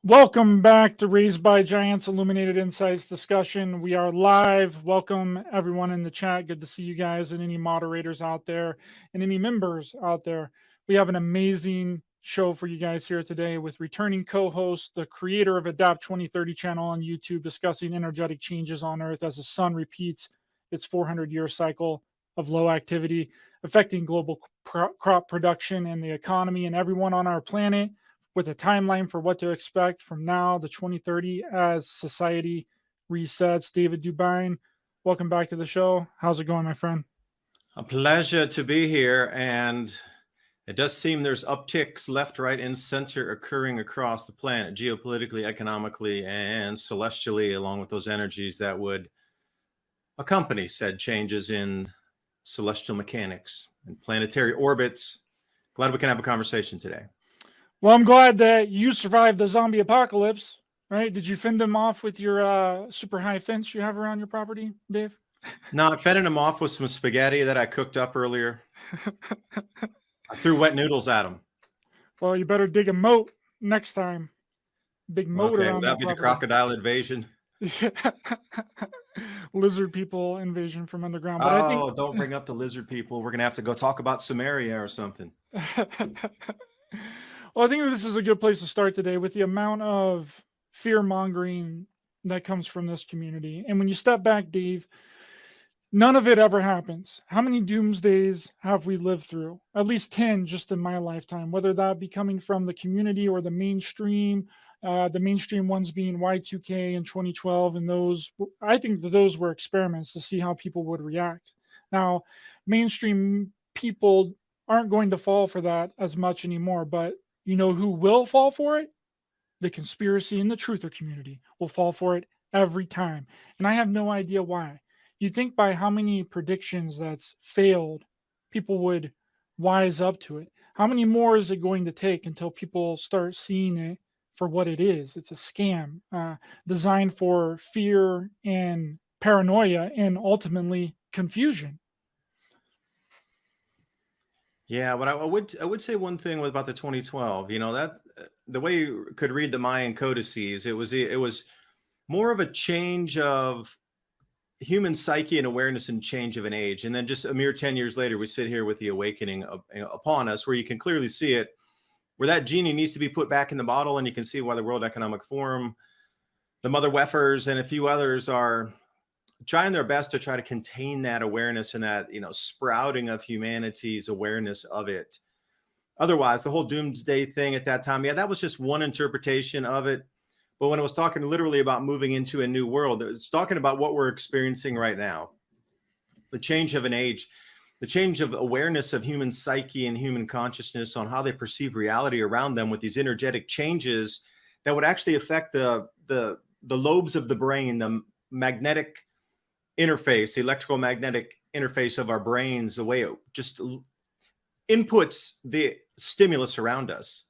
Welcome back to Raised by Giants Illuminated Insights discussion. We are live. Welcome everyone in the chat. Good to see you guys and any moderators out there and any members out there. We have an amazing show for you guys here today with returning co-host, the creator of Adapt 2030 channel on YouTube, discussing energetic changes on Earth as the sun repeats its 400-year cycle of low activity, affecting global crop production and the economy and everyone on our planet, with a timeline for what to expect from now to 2030 as society resets. David DuByne, welcome back to the show. How's it going, my friend? A pleasure to be here. And it does seem there's upticks left, right, and center occurring across the planet, geopolitically, economically, and celestially, along with those energies that would accompany said changes in celestial mechanics and planetary orbits. Glad we can have a conversation today. Well, I'm glad that you survived the zombie apocalypse, right? Did you fend them off with your super high fence you have around your property, Dave? No, I fended them off with some spaghetti that I cooked up earlier. I threw wet noodles at them. Well, you better dig a moat next time. Big moat around that'd be the crocodile invasion. Lizard people invasion from underground. But I think don't bring up the lizard people. We're going to have to go talk about Samaria or something. Well, I think this is a good place to start today with the amount of fear-mongering that comes from this community. And when you step back, Dave, none of it ever happens. How many doomsdays have we lived through? At least 10 just in my lifetime, whether that be coming from the community or the mainstream ones being Y2K in 2012. And those, I think that those were experiments to see how people would react. Now, mainstream people aren't going to fall for that as much anymore, but you know who will fall for it? The conspiracy and the truther community will fall for it every time. And I have no idea why. You'd think by how many predictions that's failed, people would wise up to it. How many more is it going to take until people start seeing it for what it is? It's a scam designed for fear and paranoia and ultimately confusion. Yeah, but I would say one thing about the 2012, that the way you could read the Mayan codices, it was more of a change of human psyche and awareness and change of an age. And then just a mere 10 years later, we sit here with the awakening upon us, where you can clearly see it, where that genie needs to be put back in the bottle. And you can see why the World Economic Forum, the Mother Weffers, and a few others are trying their best to try to contain that awareness and that, sprouting of humanity's awareness of it. Otherwise, the whole doomsday thing at that time, that was just one interpretation of it. But when it was talking literally about moving into a new world, it's talking about what we're experiencing right now. The change of an age, the change of awareness of human psyche and human consciousness on how they perceive reality around them with these energetic changes that would actually affect the lobes of the brain, the magnetic interface, the electromagnetic interface of our brains, the way it just inputs the stimulus around us.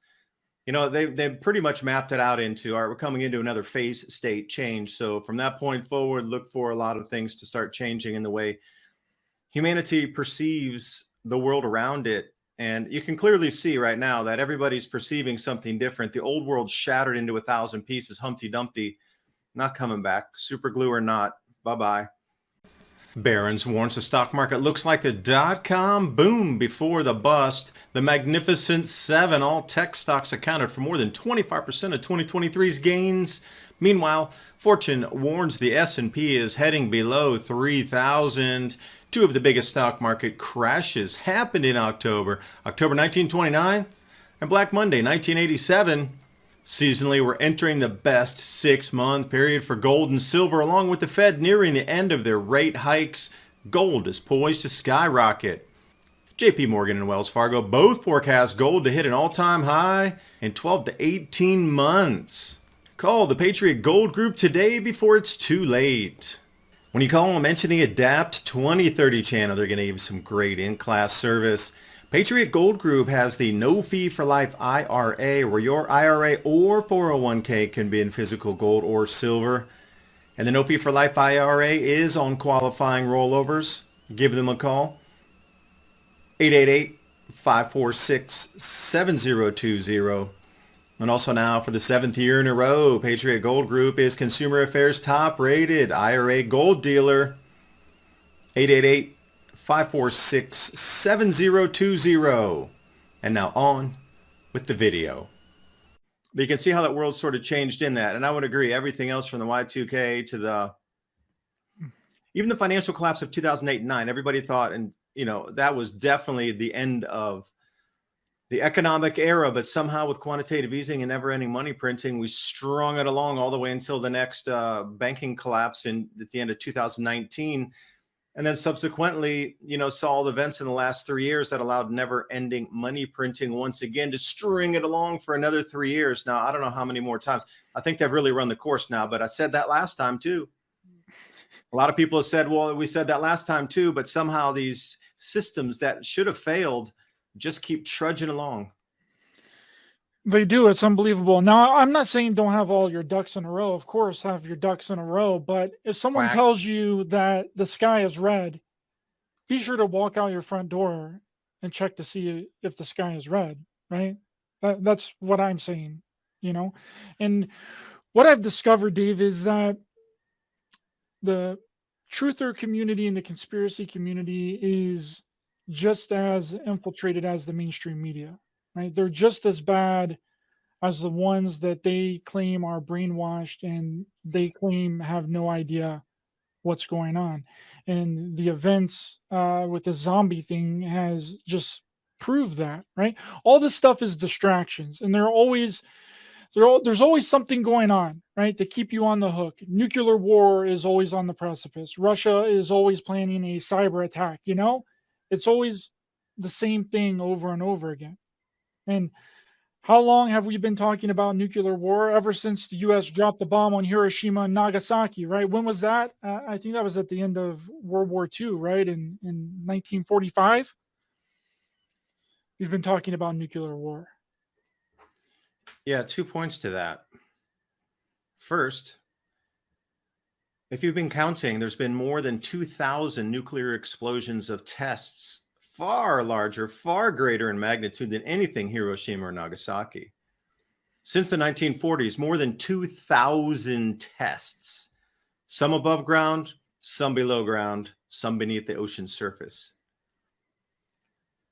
They've pretty much mapped it out into, all right, we're coming into another phase state change. So from that point forward, look for a lot of things to start changing in the way humanity perceives the world around it. And you can clearly see right now that everybody's perceiving something different. The old world shattered into 1,000 pieces, Humpty Dumpty, not coming back, super glue or not, bye-bye. Barron's warns the stock market looks like the dot-com boom before the bust. The Magnificent Seven, all tech stocks, accounted for more than 25% of 2023's gains. Meanwhile, Fortune warns the S&P is heading below 3,000. Two of the biggest stock market crashes happened in October 1929 and Black Monday 1987. Seasonally, we're entering the best 6-month period for gold and silver. Along with the Fed nearing the end of their rate hikes, gold is poised to skyrocket. JP Morgan and Wells Fargo both forecast gold to hit an all-time high in 12 to 18 months. Call the Patriot Gold Group today before it's too late. When you call them, mention the Adapt 2030 channel. They're going to give you some great in-class service. Patriot Gold Group has the no fee for life IRA, where your IRA or 401k can be in physical gold or silver. And the no fee for life IRA is on qualifying rollovers. Give them a call. 888-546-7020. And also now for the 7th year in a row, Patriot Gold Group is Consumer Affairs top rated IRA gold dealer. 888-546-7020. And now on with the video. But you can see how that world sort of changed in that. And I would agree, everything else from the Y2K to even the financial collapse of 2008 and 9, everybody thought, and that was definitely the end of the economic era, but somehow with quantitative easing and never-ending money printing, we strung it along all the way until the next banking collapse at the end of 2019. And then subsequently, saw all the events in the last 3 years that allowed never-ending money printing once again to string it along for another 3 years. Now, I don't know how many more times. I think they've really run the course now, but I said that last time too. A lot of people have said, well, we said that last time too, but somehow these systems that should have failed just keep trudging along. They do. It's unbelievable. Now, I'm not saying don't have all your ducks in a row. Of course, have your ducks in a row. But if someone Quack. tells you that the sky is red, be sure to walk out your front door and check to see if the sky is red, right? That's what I'm saying, And what I've discovered, Dave, is that the truther community and the conspiracy community is just as infiltrated as the mainstream media, right? They're just as bad as the ones that they claim are brainwashed and they claim have no idea what's going on. And the events with the zombie thing has just proved that, right? All this stuff is distractions, and there's always something going on, right, to keep you on the hook. Nuclear war is always on the precipice. Russia is always planning a cyber attack. It's always the same thing over and over again. And how long have we been talking about nuclear war? Ever since the U.S. dropped the bomb on Hiroshima and Nagasaki, right? When was that? I think that was at the end of World War II, right? In 1945. We've been talking about nuclear war. Yeah, 2 points to that. First, if you've been counting, there's been more than 2,000 nuclear explosions of tests, far larger, far greater in magnitude than anything Hiroshima or Nagasaki. Since the 1940s, more than 2,000 tests, some above ground, some below ground, some beneath the ocean surface.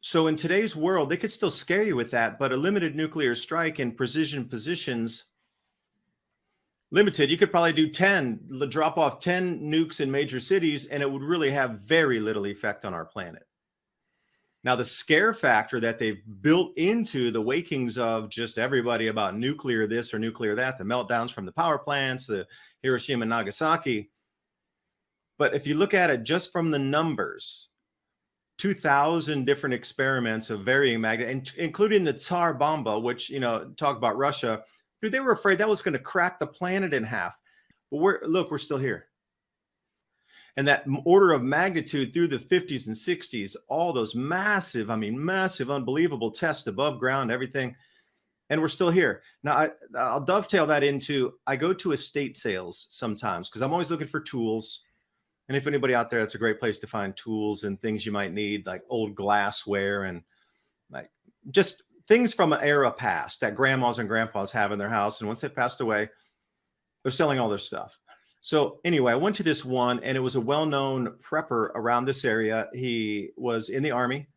So in today's world, they could still scare you with that, but a limited nuclear strike in precision positions, limited, you could probably drop off 10 nukes in major cities, and it would really have very little effect on our planet. Now, the scare factor that they've built into the wakings of just everybody about nuclear this or nuclear that, the meltdowns from the power plants, the Hiroshima and Nagasaki. But if you look at it just from the numbers, 2,000 different experiments of varying magnitude, including the Tsar Bomba, which, talk about Russia. Dude, they were afraid that was going to crack the planet in half. But we're still here. And that order of magnitude through the 50s and 60s, all those massive, unbelievable tests above ground, everything. And we're still here. Now, I'll dovetail that into, I go to estate sales sometimes because I'm always looking for tools. And if anybody out there, it's a great place to find tools and things you might need, like old glassware and like just things from an era past that grandmas and grandpas have in their house. And once they passed away, they're selling all their stuff. So anyway, I went to this one, and it was a well-known prepper around this area. He was in the Army,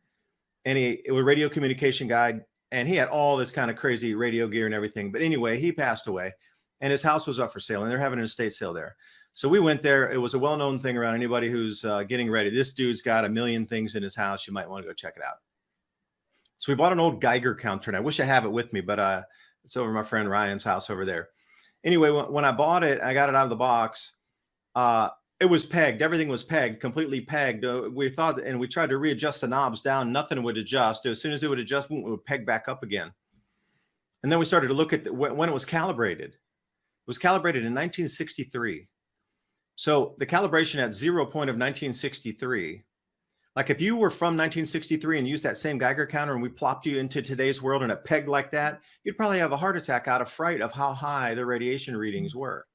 and it was a radio communication guy, and he had all this kind of crazy radio gear and everything. But anyway, he passed away, and his house was up for sale, and they're having an estate sale there. So we went there. It was a well-known thing around anybody who's getting ready. This dude's got a million things in his house. You might want to go check it out. So we bought an old Geiger counter, and I wish I have it with me, but it's over at my friend Ryan's house over there. Anyway, when I bought it, I got it out of the box. It was pegged. Everything was pegged, completely pegged. We thought, and we tried to readjust the knobs down. Nothing would adjust. As soon as it would adjust, it would peg back up again. And then we started to look at when it was calibrated. It was calibrated in 1963. So the calibration at 0 point of 1963, like if you were from 1963 and used that same Geiger counter and we plopped you into today's world and it pegged like that, you'd probably have a heart attack out of fright of how high the radiation readings were.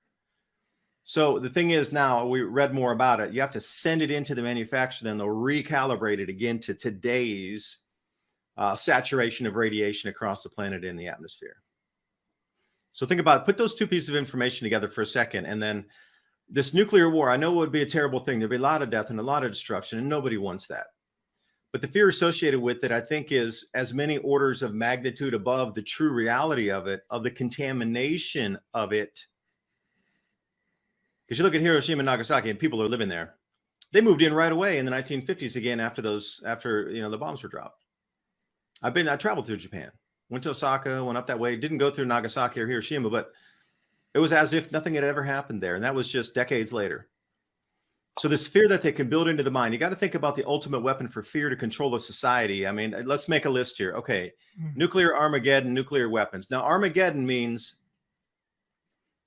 So the thing is, now we read more about it. You have to send it into the manufacturer, then they'll recalibrate it again to today's saturation of radiation across the planet in the atmosphere. So think about, put those two pieces of information together for a second. And then this nuclear war, I know it would be a terrible thing. There'd be a lot of death and a lot of destruction, and nobody wants that. But the fear associated with it, I think, is as many orders of magnitude above the true reality of it, of the contamination of it. Because you look at Hiroshima and Nagasaki, and people are living there. They moved in right away in the 1950s again after the bombs were dropped. I traveled through Japan, went to Osaka, went up that way, didn't go through Nagasaki or Hiroshima, but it was as if nothing had ever happened there. And that was just decades later. So this fear that they can build into the mind, you got to think about the ultimate weapon for fear to control a society. I mean, let's make a list here. Okay. Nuclear Armageddon, nuclear weapons. Now, Armageddon means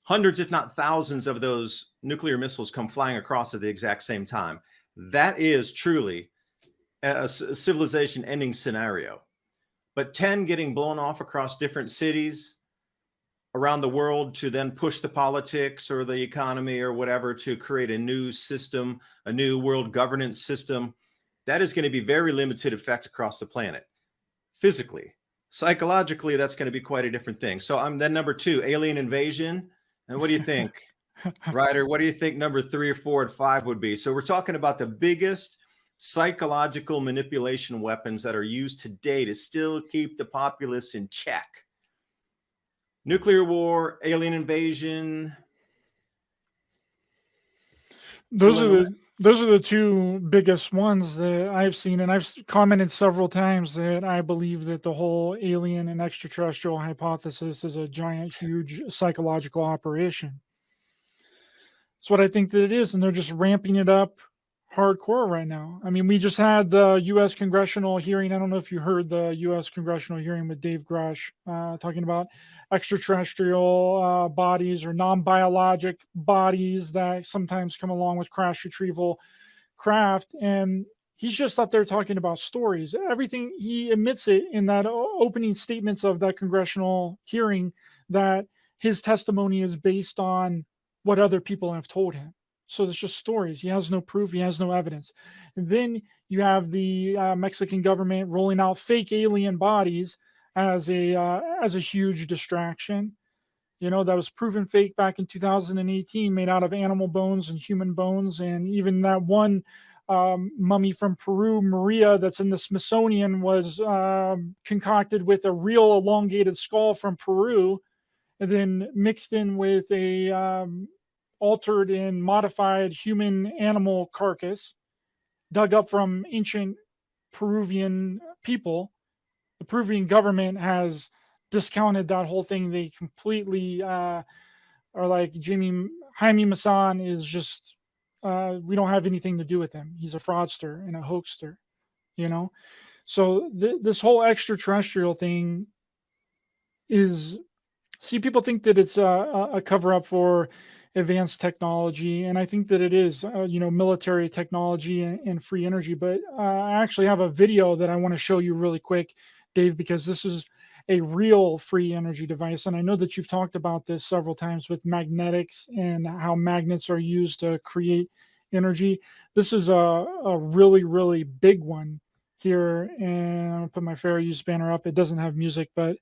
hundreds, if not thousands of those nuclear missiles come flying across at the exact same time. That is truly a civilization ending scenario. But 10 getting blown off across different cities around the world to then push the politics or the economy or whatever to create a new system, a new world governance system, that is going to be very limited effect across the planet. Physically, psychologically, that's going to be quite a different thing. So I'm then number 2, alien invasion. And what do you think, Ryder? What do you think number 3 or 4 and 5 would be? So we're talking about the biggest psychological manipulation weapons that are used today to still keep the populace in check. Nuclear war, alien invasion. Those are the two biggest ones that I've seen, and I've commented several times that I believe that the whole alien and extraterrestrial hypothesis is a giant, huge psychological operation. That's what I think that it is, and they're just ramping it up hardcore right now. I mean, we just had the U.S. congressional hearing. I don't know if you heard the U.S. congressional hearing with Dave Grush talking about extraterrestrial bodies or non-biologic bodies that sometimes come along with crash retrieval craft. And he's just up there talking about stories. Everything, he admits it in that opening statements of that congressional hearing that his testimony is based on what other people have told him. So it's just stories. He has no proof. He has no evidence. And then you have the Mexican government rolling out fake alien bodies as a huge distraction. You know, that was proven fake back in 2018, made out of animal bones and human bones. And even that one mummy from Peru, Maria, that's in the Smithsonian, was concocted with a real elongated skull from Peru, and then mixed in with a altered and modified human animal carcass dug up from ancient Peruvian people. The Peruvian government has discounted that whole thing. They completely are like, Jaime Maussan is just, we don't have anything to do with him. He's a fraudster and a hoaxer, you know? So this whole extraterrestrial thing is, see, people think that it's a cover up for advanced technology, and I think that it is, military technology and free energy. But I actually have a video that I want to show you really quick, Dave, because this is a real free energy device. And I know that you've talked about this several times with magnetics and how magnets are used to create energy. This is a really, really big one here. And I'll put my fair use banner up. It doesn't have music, but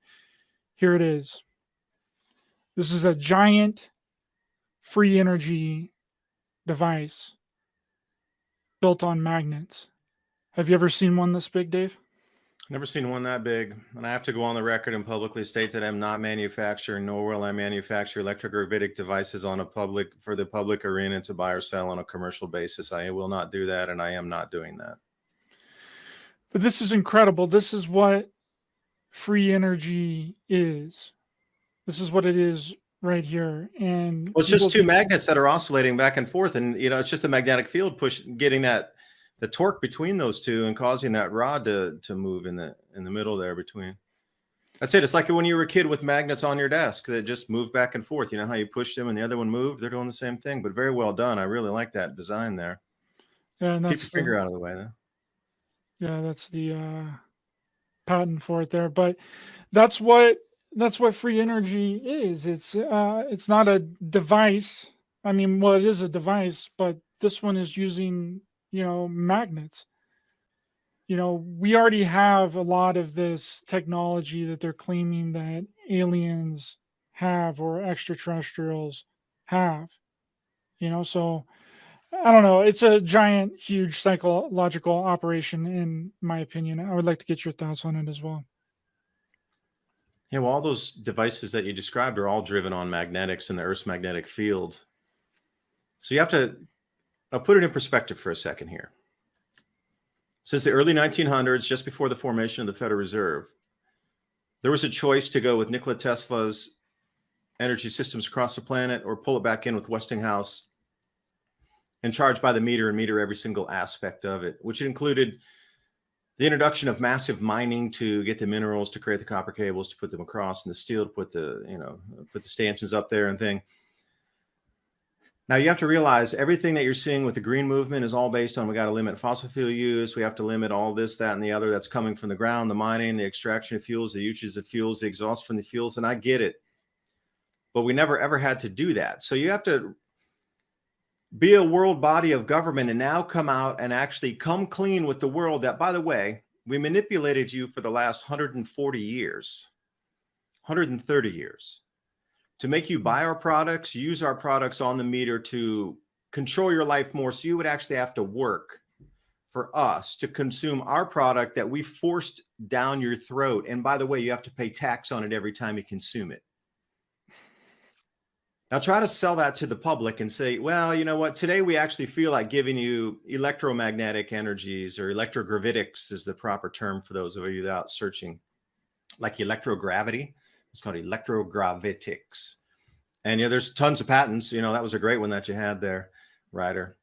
here it is. This is a giant free energy device built on magnets. Have you ever seen one this big, Dave? Never seen one that big. And I have to go on the record and publicly state that I'm not manufacturing, nor will I manufacture electric or Vitic devices for the public arena to buy or sell on a commercial basis. I will not do that, and I am not doing that. But this is incredible. This is what free energy is. This is what it is right here. And well, it's just two magnets that are oscillating back and forth, and it's just a magnetic field getting the torque between those two and causing that rod to move in the middle there between. That's it. It's like when you were a kid with magnets on your desk that just moved back and forth. You know how you pushed them and the other one moved? They're doing the same thing, but very well done. I really like that design there. Yeah, and keep your finger out of the way though. Yeah, that's the patent for it there. But that's what free energy is. It's not a device. I mean, well, it is a device, but this one is using, magnets. We already have a lot of this technology that they're claiming that aliens have or extraterrestrials have. So I don't know. It's a giant, huge psychological operation, in my opinion. I would like to get your thoughts on it as well. Yeah, well, all those devices that you described are all driven on magnetics and the Earth's magnetic field. So you have to I'll put it in perspective for a second here. Since the early 1900s, just before the formation of the Federal Reserve, there was a choice to go with Nikola Tesla's energy systems across the planet or pull it back in with Westinghouse and charge by the meter and meter every single aspect of it, which included the introduction of massive mining to get the minerals, to create the copper cables, to put them across, and the steel to put the stanchions up there and thing. Now you have to realize everything that you're seeing with the green movement is all based on, we got to limit fossil fuel use. We have to limit all this, that, and the other that's coming from the ground, the mining, the extraction of fuels, the uses of fuels, the exhaust from the fuels. And I get it, but we never ever had to do that. So you have to be a world body of government and now come out and actually come clean with the world that, by the way, we manipulated you for the last 140 years, 130 years. To make you buy our products, use our products on the meter to control your life more. So you would actually have to work for us to consume our product that we forced down your throat. And by the way, you have to pay tax on it every time you consume it. Now try to sell that to the public and say, well, you know what? Today we actually feel like giving you electromagnetic energies, or electrogravitics is the proper term for those of you that are searching, like electrogravity. It's called electrogravitics. And there's tons of patents. That was a great one that you had there, Ryder.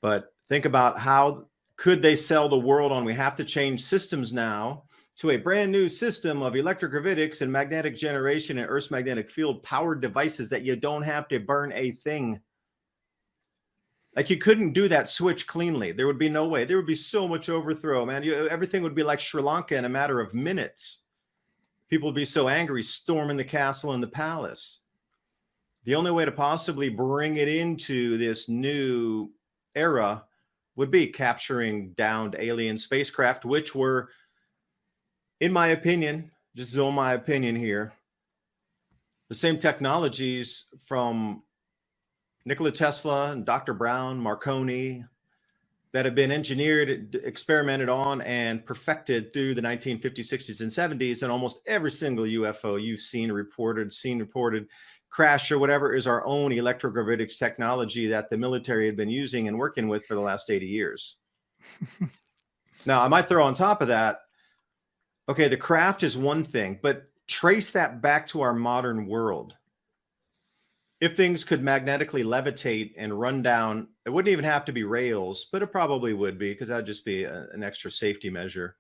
But think about how could they sell the world on, we have to change systems now to a brand new system of electrogravitics and magnetic generation and Earth's magnetic field powered devices that you don't have to burn a thing. Like, you couldn't do that switch cleanly. There would be no way. There would be so much overthrow, man. Everything would be like Sri Lanka in a matter of minutes. People would be so angry, storming the castle and the palace. The only way to possibly bring it into this new era would be capturing downed alien spacecraft, which were, in my opinion, just on my opinion here, the same technologies from Nikola Tesla and Dr. Brown, Marconi, that have been engineered, experimented on, and perfected through the 1950s, 60s, and 70s. And almost every single UFO you've seen reported, crash or whatever is our own electrogravitics technology that the military had been using and working with for the last 80 years. Now, I might throw on top of that, okay, the craft is one thing, but trace that back to our modern world. If things could magnetically levitate and run down, it wouldn't even have to be rails, but it probably would be, because that'd just be an extra safety measure.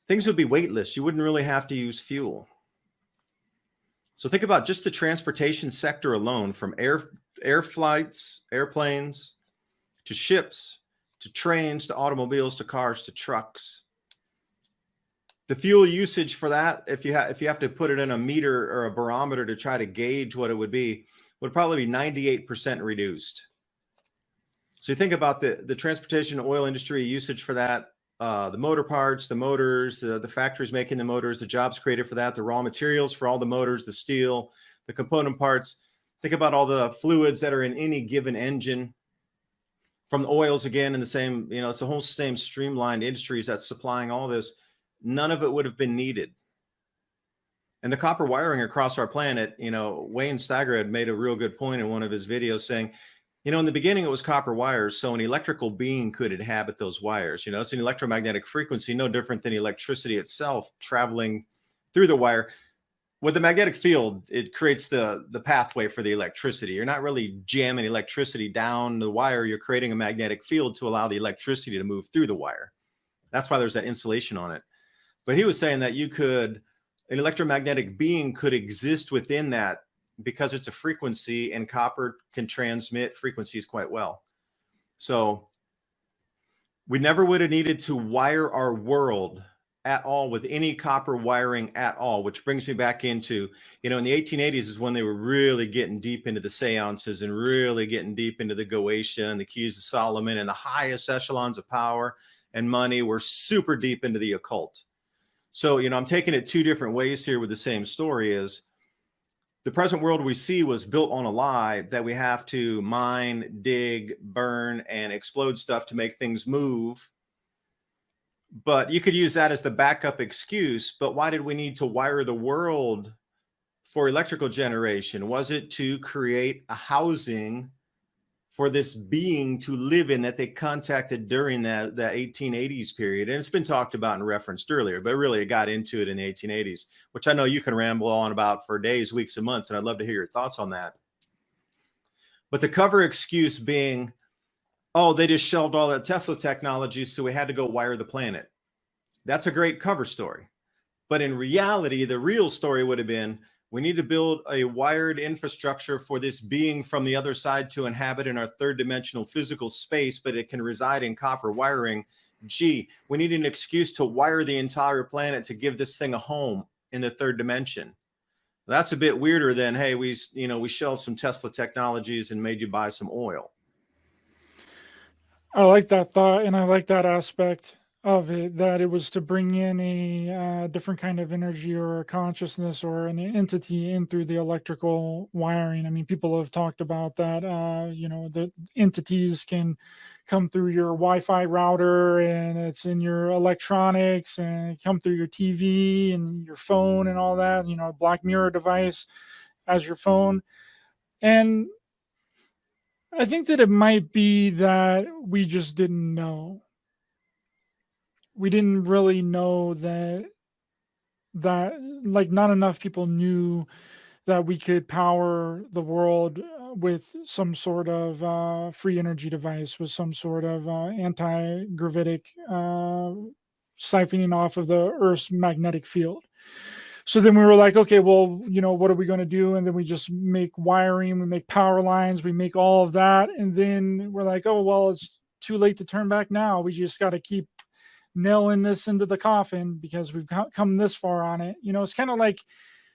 Things would be weightless. You wouldn't really have to use fuel. So think about just the transportation sector alone, from air flights, airplanes, to ships, to trains, to automobiles, to cars, to trucks. The fuel usage for that, if you have to put it in a meter or a barometer to try to gauge what it would probably be 98% reduced. So you think about the transportation oil industry usage for that, the motor parts, the motors, the factories making the motors, the jobs created for that, the raw materials for all the motors, the steel, the component parts. Think about all the fluids that are in any given engine, from the oils again, in the same, it's a whole same streamlined industries that's supplying all this. None of it would have been needed. And the copper wiring across our planet, Wayne Steiger had made a real good point in one of his videos saying, in the beginning it was copper wires, so an electrical being could inhabit those wires. It's an electromagnetic frequency, no different than electricity itself traveling through the wire. With the magnetic field, it creates the pathway for the electricity. You're not really jamming electricity down the wire. You're creating a magnetic field to allow the electricity to move through the wire. That's why there's that insulation on it. But he was saying that an electromagnetic being could exist within that, because it's a frequency, and copper can transmit frequencies quite well. So we never would have needed to wire our world at all with any copper wiring at all, which brings me back into, in the 1880s is when they were really getting deep into the seances and really getting deep into the Goetia and the Keys of Solomon, and the highest echelons of power and money were super deep into the occult. So, I'm taking it two different ways here with the same story. Is the present world we see was built on a lie that we have to mine, dig, burn, and explode stuff to make things move. But you could use that as the backup excuse. But why did we need to wire the world for electrical generation? Was it to create a housing for this being to live in that they contacted during that 1880s period? And it's been talked about and referenced earlier, but really it got into it in the 1880s, which I know you can ramble on about for days, weeks, and months, and I'd love to hear your thoughts on that. But the cover excuse being, oh, they just shelved all that Tesla technology, so we had to go wire the planet. That's a great cover story. But in reality, the real story would have been, we need to build a wired infrastructure for this being from the other side to inhabit in our third dimensional physical space, but it can reside in copper wiring. Gee, we need an excuse to wire the entire planet to give this thing a home in the third dimension. That's a bit weirder than, hey, we shelved some Tesla technologies and made you buy some oil. I like that thought, and I like that aspect of it, that it was to bring in a different kind of energy or a consciousness or an entity in through the electrical wiring. I mean, people have talked about that. The entities can come through your Wi-Fi router, and it's in your electronics, and come through your TV and your phone and all that. A Black Mirror device as your phone. And I think that it might be that we just didn't know. We didn't really know that like not enough people knew that we could power the world with some sort of free energy device, with some sort of anti-gravitic siphoning off of the Earth's magnetic field. So then we were like, okay, well, what are we going to do? And then we just make wiring, we make power lines, we make all of that. And then we're like, oh, well, it's too late to turn back now. We just got to keep nailing this into the coffin because we've come this far on it. It's kind of like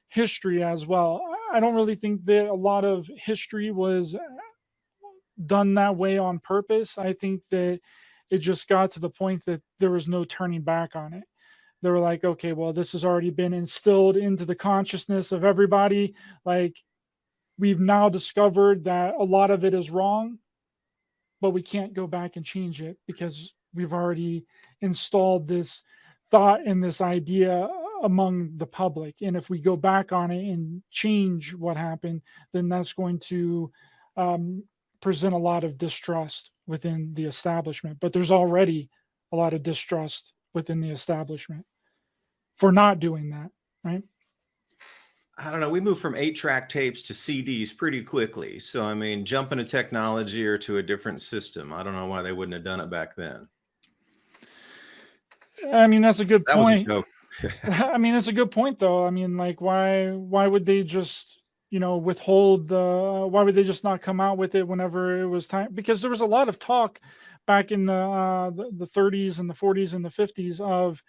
history as well. I don't really think that a lot of history was done that way on purpose. I think that it just got to the point that there was no turning back on it. They were like, okay, well, this has already been instilled into the consciousness of everybody. Like, we've now discovered that a lot of it is wrong, but we can't go back and change it because we've already installed this thought and this idea among the public. And if we go back on it and change what happened, then that's going to present a lot of distrust within the establishment. But there's already a lot of distrust within the establishment for not doing that, right? I don't know. We moved from 8-track tapes to CDs pretty quickly. So, I mean, jumping a technology or to a different system, I don't know why they wouldn't have done it back then. I mean, that's a good That point. was a joke. I mean, that's a good point, though. I mean, like, why would they just, withhold why would they just not come out with it whenever it was time? Because there was a lot of talk back in the 30s and the 40s and the 50s of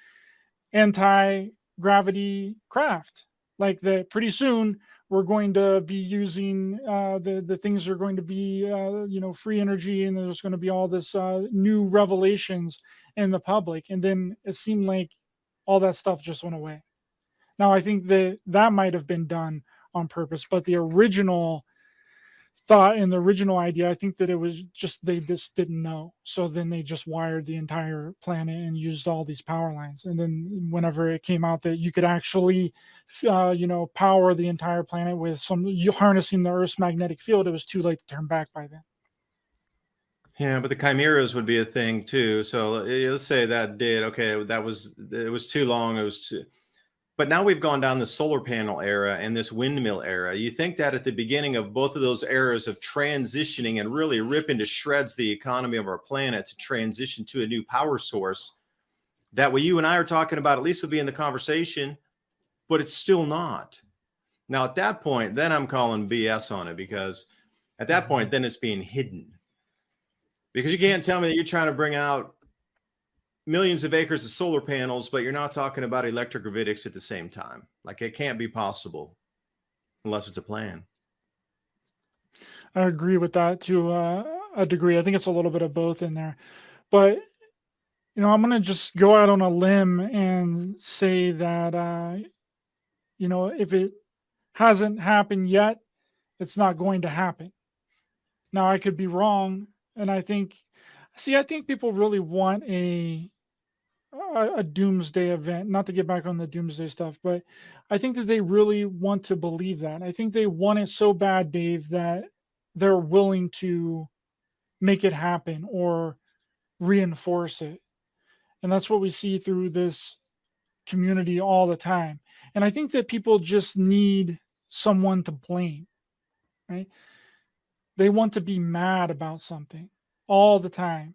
anti-gravity craft. Like, that pretty soon we're going to be using the things are going to be free energy, and there's going to be all this new revelations in the public. And then it seemed like all that stuff just went away. Now, I think that might have been done on purpose, but the original thought and the original idea, I think that it was just they just didn't know. So then they just wired the entire planet and used all these power lines. And then whenever it came out that you could actually power the entire planet with harnessing the Earth's magnetic field, it was too late to turn back by then. Yeah, but the chimeras would be a thing too. So let's say that did, okay, it was too long. But now we've gone down the solar panel era and this windmill era. You think that at the beginning of both of those eras of transitioning and really ripping to shreds the economy of our planet to transition to a new power source, that what you and I are talking about at least would be in the conversation, but it's still not. Now, at that point, then I'm calling BS on it, because at that point, then it's being hidden. Because you can't tell me that you're trying to bring out millions of acres of solar panels, but you're not talking about electrogravitics at the same time. Like, it can't be possible unless it's a plan. I agree with that to a degree. I think it's a little bit of both in there. But, I'm going to just go out on a limb and say that, if it hasn't happened yet. It's not going to happen. Now, I could be wrong. And I think people really want a doomsday event, not to get back on the doomsday stuff, but I think that they really want to believe that. I think they want it so bad, Dave, that they're willing to make it happen or reinforce it. And that's what we see through this community all the time. And I think that people just need someone to blame, right? They want to be mad about something all the time.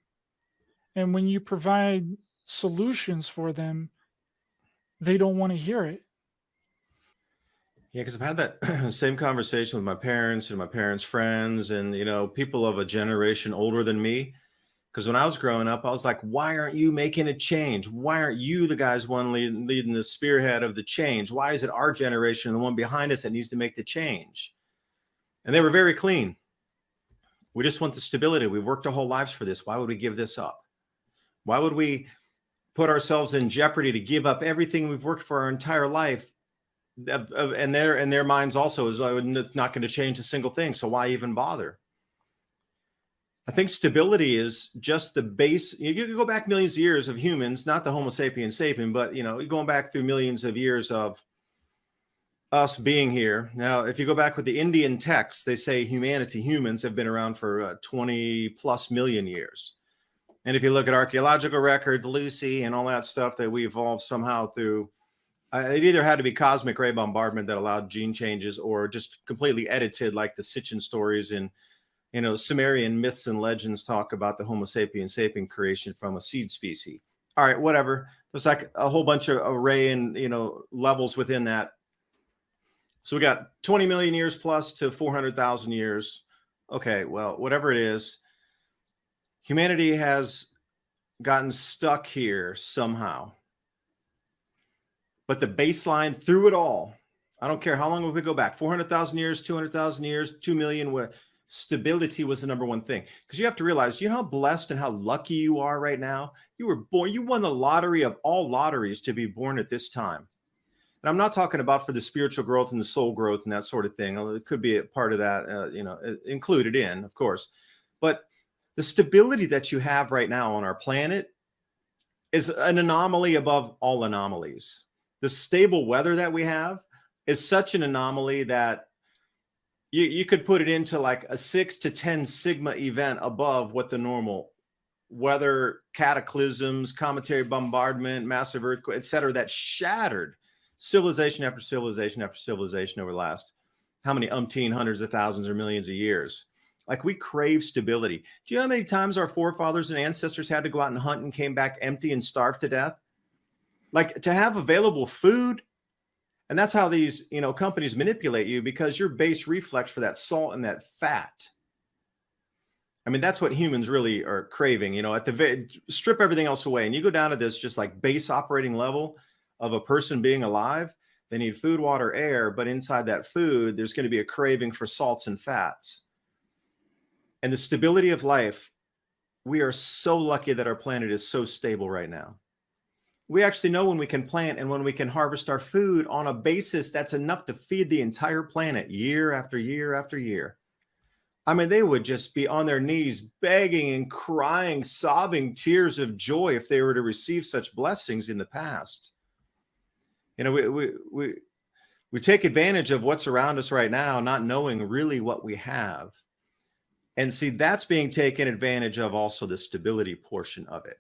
And when you provide solutions for them, they don't want to hear it. Yeah, because I've had that same conversation with my parents and my parents' friends and, people of a generation older than me. Because when I was growing up, I was like, why aren't you making a change? Why aren't you the guys leading the spearhead of the change? Why is it our generation and the one behind us that needs to make the change? And they were very clean. We just want the stability. We've worked our whole lives for this. Why would we give this up? Why would we put ourselves in jeopardy to give up everything we've worked for our entire life? And their minds also is not going to change a single thing. So why even bother? I think stability is just the base. You can go back millions of years of humans, not the Homo sapiens sapien, but you're going back through millions of years of us being here. Now, if you go back with the Indian texts, they say humans have been around for 20 plus million years. And if you look at archaeological records, Lucy and all that stuff that we evolved somehow through, it either had to be cosmic ray bombardment that allowed gene changes or just completely edited, like the Sitchin stories and Sumerian myths and legends talk about the Homo sapiens sapien creation from a seed species. All right, whatever. There's like a whole bunch of array and levels within that. So we got 20 million years plus to 400,000 years. Okay, well, whatever it is, humanity has gotten stuck here somehow. But the baseline through it all, I don't care how long we go back, 400,000 years, 200,000 years, 2 million, where stability was the number one thing. Because you have to realize, how blessed and how lucky you are right now. You were born, you won the lottery of all lotteries to be born at this time. And I'm not talking about for the spiritual growth and the soul growth and that sort of thing. Although it could be a part of that, included in, of course. But the stability that you have right now on our planet is an anomaly above all anomalies. The stable weather that we have is such an anomaly that you could put it into like a 6 to 10 sigma event above what the normal weather, cataclysms, cometary bombardment, massive earthquake, etc., that shattered civilization after civilization after civilization over the last how many umpteen hundreds of thousands or millions of years. Like, we crave stability. Do you know how many times our forefathers and ancestors had to go out and hunt and came back empty and starved to death? Like, to have available food. And that's how these, companies manipulate you, because your base reflex for that salt and that fat. I mean, that's what humans really are craving, strip everything else away. And you go down to this just like base operating level of a person being alive. They need food, water, air, but inside that food, there's going to be a craving for salts and fats. And the stability of life, we are so lucky that our planet is so stable right now. We actually know when we can plant and when we can harvest our food on a basis that's enough to feed the entire planet year after year after year. I mean, they would just be on their knees begging and crying, sobbing tears of joy if they were to receive such blessings in the past. We take advantage of what's around us right now, not knowing really what we have. And see, that's being taken advantage of, also the stability portion of it.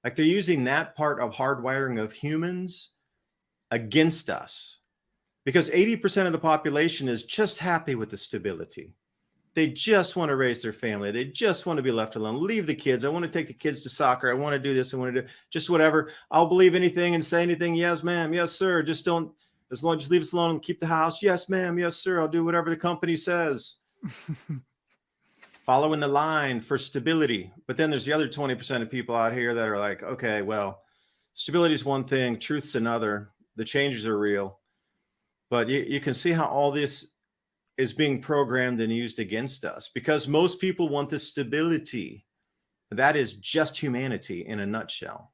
Like, they're using that part of hardwiring of humans against us, because 80% of the population is just happy with the stability. They just want to raise their family. They just want to be left alone. Leave the kids. I want to take the kids to soccer. I want to do this. I want to do just whatever. I'll believe anything and say anything. Yes, ma'am. Yes, sir. Just don't, just leave us alone and keep the house. Yes, ma'am. Yes, sir. I'll do whatever the company says. Following the line for stability. But then there's the other 20% of people out here that are like, okay, well, stability is one thing, truth's another. The changes are real. But you can see how all this is being programmed and used against us, because most people want the stability. That is just humanity in a nutshell.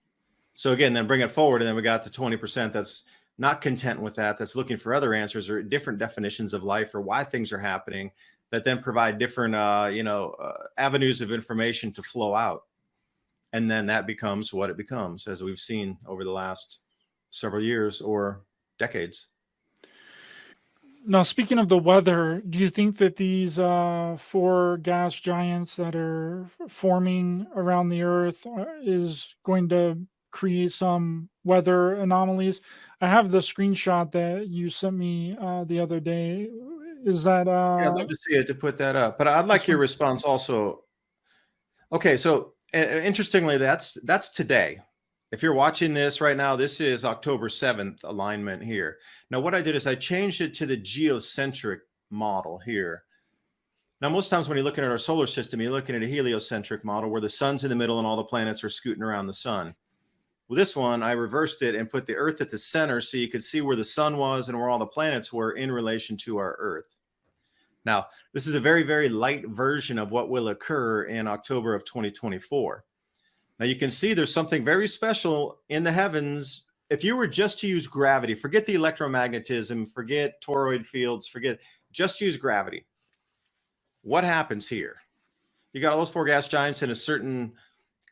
So again, then bring it forward, and then we got the 20% that's not content with that, that's looking for other answers or different definitions of life or why things are happening, that then provide different, avenues of information to flow out. And then that becomes what it becomes, as we've seen over the last several years or decades. Now, speaking of the weather, do you think that these 4 gas giants that are forming around the Earth is going to create some weather anomalies? I have the screenshot that you sent me the other day. Is that Yeah, I'd love to see it, to put that up, but I'd like your response also. Okay, so interestingly, that's today. If you're watching this right now, this is October 7th alignment here. Now, what I did is I changed it to the geocentric model here. Now, most times when you're looking at our solar system, you're looking at a heliocentric model where the sun's in the middle and all the planets are scooting around the sun. With this one, I reversed it and put the Earth at the center so you could see where the sun was and where all the planets were in relation to our Earth. Now, this is a very, very light version of what will occur in October of 2024. Now, you can see there's something very special in the heavens. If you were just to use gravity, forget the electromagnetism, forget toroid fields, just use gravity. What happens here? You got all those 4 gas giants in a certain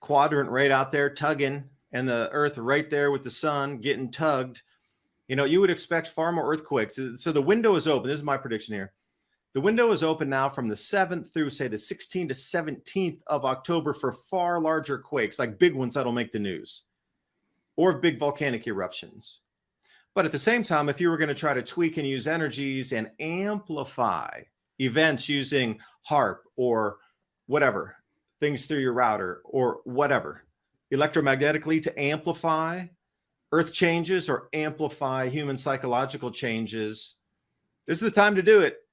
quadrant right out there tugging, and the Earth right there with the sun getting tugged. You would expect far more earthquakes. So the window is open. This is my prediction here. The window is open now from the 7th through, say, the 16th to 17th of October for far larger quakes, like big ones that'll make the news, or big volcanic eruptions. But at the same time, if you were going to try to tweak and use energies and amplify events using HARP or whatever, things through your router or whatever, electromagnetically to amplify Earth changes or amplify human psychological changes, this is the time to do it.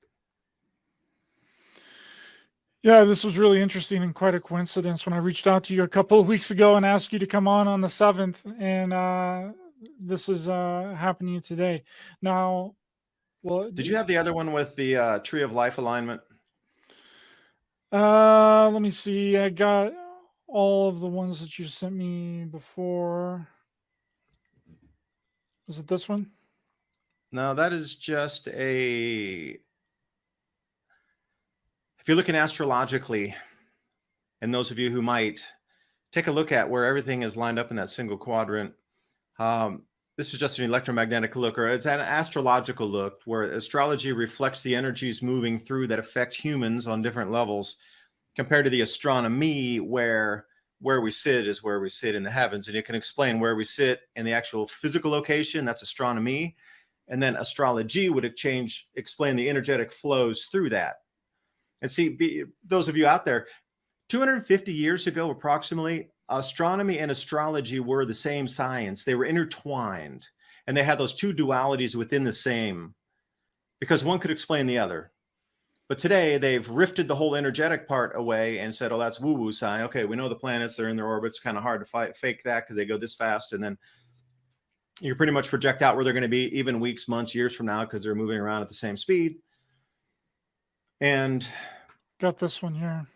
Yeah, this was really interesting and quite a coincidence when I reached out to you a couple of weeks ago and asked you to come on the 7th, and this is happening today. Now, well, did you have the other one with the Tree of Life alignment? Let me see. I got all of the ones that you sent me before. Is it this one? No, that is just if you're looking astrologically, and those of you who might take a look at where everything is lined up in that single quadrant, this is just an electromagnetic look, or it's an astrological look where astrology reflects the energies moving through that affect humans on different levels, compared to the astronomy where we sit is where we sit in the heavens. And it can explain where we sit in the actual physical location. That's astronomy. And then astrology would explain the energetic flows through that. And see, those of you out there, 250 years ago, approximately, astronomy and astrology were the same science. They were intertwined, and they had those 2 dualities within the same, because one could explain the other. But today, they've rifted the whole energetic part away and said, oh, that's woo-woo science. Okay, we know the planets, they're in their orbits. Kind of hard to fake that because they go this fast. And then you pretty much project out where they're going to be even weeks, months, years from now, because they're moving around at the same speed. And got this one here.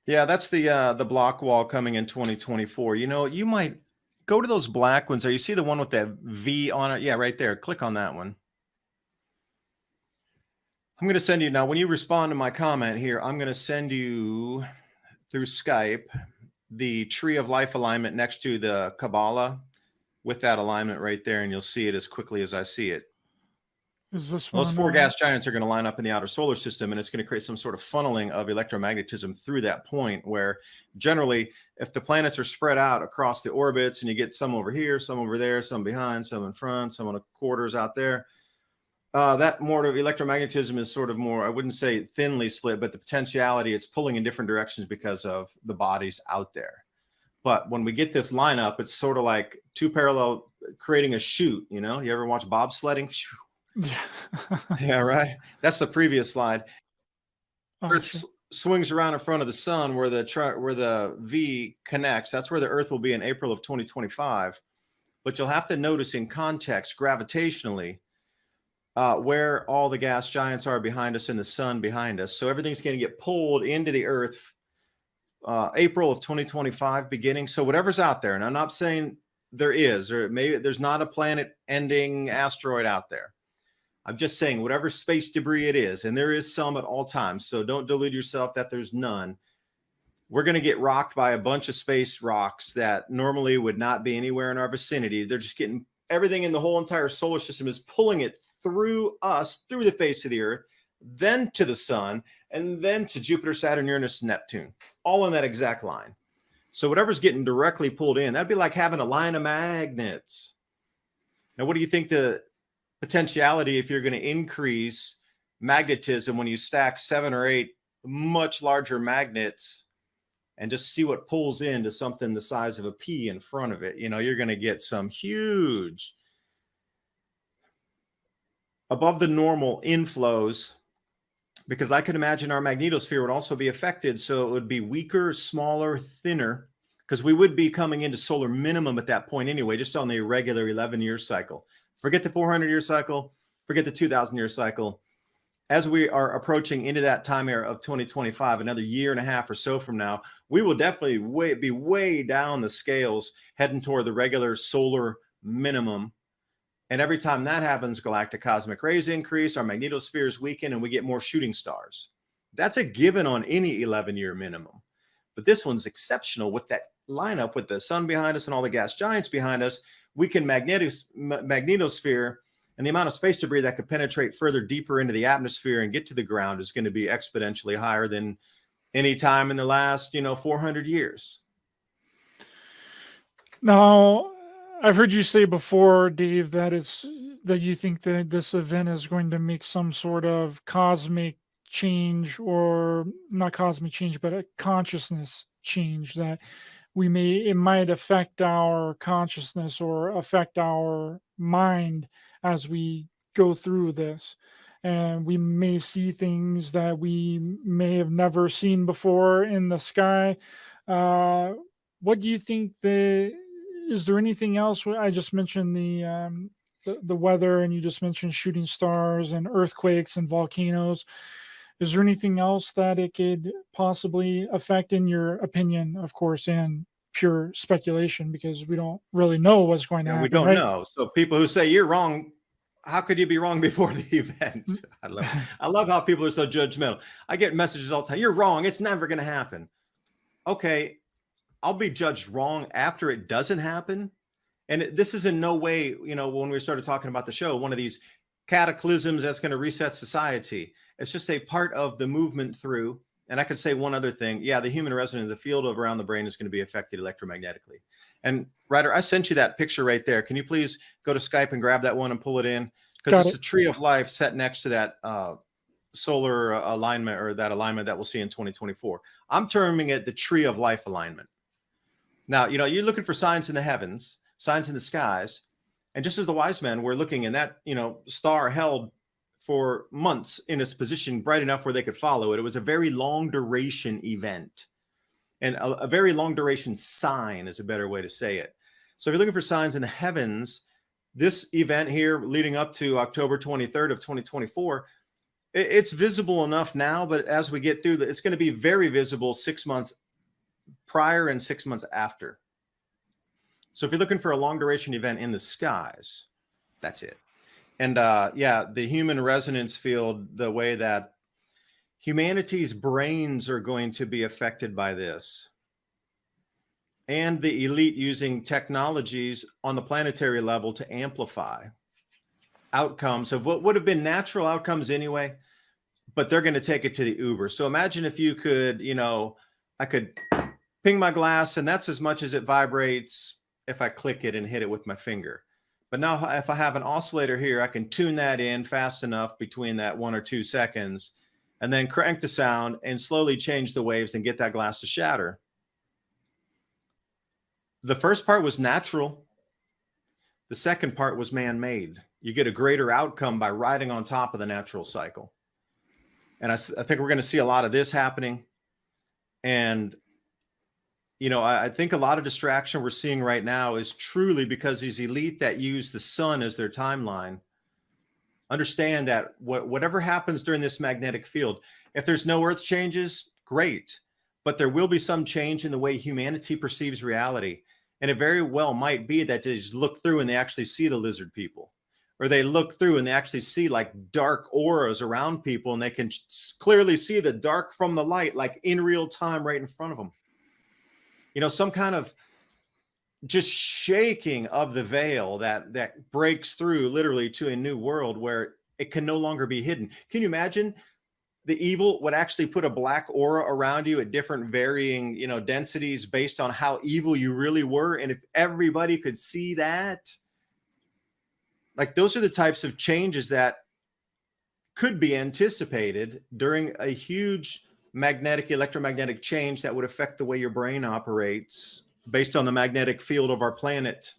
Yeah, that's the block wall coming in 2024. You might go to those black ones there. You see the one with the V on it? Yeah, right there. Click on that one. I'm going to send you now, when you respond to my comment here, I'm going to send you through Skype the Tree of Life alignment next to the Kabbalah with that alignment right there, and you'll see it as quickly as I see it. Is this Those one, 4 gas giants are going to line up in the outer solar system, and it's going to create some sort of funneling of electromagnetism through that point, where generally, if the planets are spread out across the orbits and you get some over here, some over there, some behind, some in front, some on the quarters out there, that more of electromagnetism is sort of more, I wouldn't say thinly split, but the potentiality, it's pulling in different directions because of the bodies out there. But when we get this lineup, it's sort of like 2 parallel, creating a chute. You ever watch bobsledding? Yeah, right. That's the previous slide. Earth swings around in front of the sun where the V connects. That's where the Earth will be in April of 2025. But you'll have to notice in context, gravitationally, where all the gas giants are behind us and the sun behind us. So everything's going to get pulled into the Earth April of 2025 beginning. So whatever's out there, and I'm not saying there is, or maybe there's not a planet ending asteroid out there. I'm just saying whatever space debris it is, and there is some at all times, so don't delude yourself that there's none. We're going to get rocked by a bunch of space rocks that normally would not be anywhere in our vicinity. They're just getting everything in the whole entire solar system is pulling it through us, through the face of the Earth, then to the sun, and then to Jupiter, Saturn, Uranus, Neptune, all in that exact line. So whatever's getting directly pulled in, that'd be like having a line of magnets. Now, what do you think the potentiality if you're going to increase magnetism when you stack 7 or 8 much larger magnets and just see what pulls into something the size of a pea in front of it? You know, you're going to get some huge above the normal inflows, because I could imagine our magnetosphere would also be affected. So it would be weaker, smaller, thinner, because we would be coming into solar minimum at that point anyway, just on the irregular 11-year cycle. Forget the 400-year cycle, forget the 2,000-year cycle. As we are approaching into that time era of 2025, another year and a half or so from now, we will definitely be way down the scales, heading toward the regular solar minimum. And every time that happens, galactic cosmic rays increase, our magnetospheres weaken, and we get more shooting stars. That's a given on any 11-year minimum. But this one's exceptional with that lineup with the sun behind us and all the gas giants behind us. Weaken magnetosphere, and the amount of space debris that could penetrate further deeper into the atmosphere and get to the ground is going to be exponentially higher than any time in the last, 400 years. Now, I've heard you say before, Dave, that you think that this event is going to make some sort of cosmic change, or not cosmic change, but a consciousness change, that it might affect our consciousness or affect our mind as we go through this. And we may see things that we may have never seen before in the sky. What do you think is there anything else? I just mentioned the weather, and you just mentioned shooting stars and earthquakes and volcanoes. Is there anything else that it could possibly affect, in your opinion, of course, and pure speculation, because we don't really know what's going to happen? We don't right? know. So people who say you're wrong, how could you be wrong before the event? I love how people are so judgmental. I get messages all the time. You're wrong. It's never going to happen. Okay. I'll be judged wrong after it doesn't happen. And this is in no way, when we started talking about the show, one of these cataclysms that's going to reset society. It's just a part of the movement through. And I could say one other thing. Yeah, the human resonance, the field around the brain is going to be affected electromagnetically. And Ryder, I sent you that picture right there. Can you please go to Skype and grab that one and pull it in? Because it's a tree of life set next to that solar alignment, or that alignment that we'll see in 2024. I'm terming it the tree of life alignment. Now, you're looking for signs in the heavens, signs in the skies. And just as the wise men were looking, and that, star held for months in its position bright enough where they could follow it. It was a very long duration event, and a very long duration sign is a better way to say it. So if you're looking for signs in the heavens, this event here leading up to October 23rd of 2024, it's visible enough now, but as we get through it's going to be very visible 6 months prior and 6 months after. So if you're looking for a long duration event in the skies, that's it. And the human resonance field, the way that humanity's brains are going to be affected by this, and the elite using technologies on the planetary level to amplify outcomes of what would have been natural outcomes anyway, but they're going to take it to the uber. So imagine if you could, I could ping my glass, and that's as much as it vibrates if I click it and hit it with my finger. But now if I have an oscillator here, I can tune that in fast enough between that 1 or 2 seconds, and then crank the sound and slowly change the waves and get that glass to shatter. The first part was natural. The second part was man-made. You get a greater outcome by riding on top of the natural cycle. And I think we're going to see a lot of this happening. And I think a lot of distraction we're seeing right now is truly because these elite that use the sun as their timeline understand that whatever happens during this magnetic field, if there's no earth changes, great. But there will be some change in the way humanity perceives reality. And it very well might be that they just look through and they actually see the lizard people, or they look through and they actually see like dark auras around people, and they can clearly see the dark from the light, like in real time right in front of them. You know, some kind of just shaking of the veil that breaks through literally to a new world where it can no longer be hidden. Can you imagine the evil would actually put a black aura around you at different varying, you know, densities based on how evil you really were? And if everybody could see that, like, those are the types of changes that could be anticipated during a huge electromagnetic change that would affect the way your brain operates based on the magnetic field of our planet.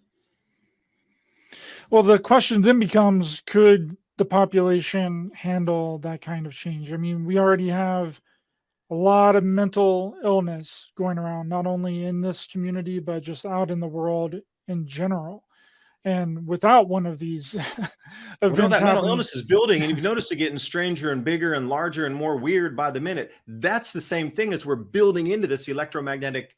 Well, the question then becomes, could the population handle that kind of change? I mean, we already have a lot of mental illness going around, not only in this community, but just out in the world in general. And without one of these We know events that mental happening, illness is building, and you've noticed it getting stranger and bigger and larger and more weird by the minute. That's the same thing as we're building into this electromagnetic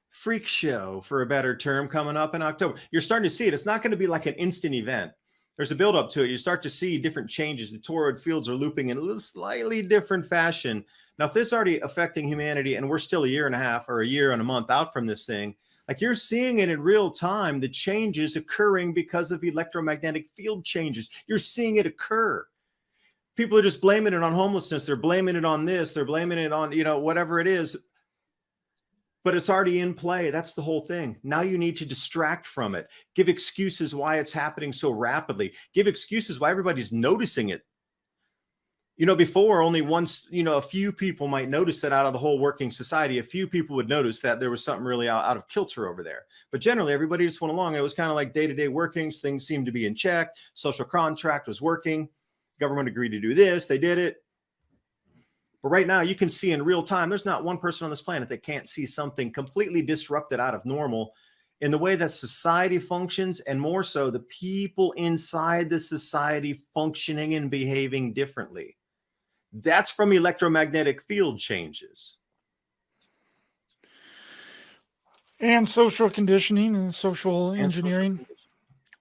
freak show, for a better term, coming up in October. You're starting to see it. It's not going to be like an instant event. There's a build up to it. You start to see different changes. The toroid fields are looping in a slightly different fashion. Now, if this is already affecting humanity and we're still a year and a half or a year and a month out from this thing, like, you're seeing it in real time, the changes occurring because of electromagnetic field changes. You're seeing it occur. People are just blaming it on homelessness. They're blaming it on this. They're blaming it on, you know, whatever it is. But it's already in play. That's the whole thing. Now you need to distract from it. Give excuses why it's happening so rapidly. Give excuses why everybody's noticing it. You know, before, only once, you know, a few people might notice that out of the whole working society. A few people would notice that there was something really out of kilter over there. But generally, everybody just went along. It was kind of like day-to-day workings. Things seemed to be in check. Social contract was working. Government agreed to do this. They did it. But right now, you can see in real time, there's not one person on this planet that can't see something completely disrupted out of normal in the way that society functions, and more so, the people inside the society functioning and behaving differently. That's from electromagnetic field changes. and social conditioning and social engineering.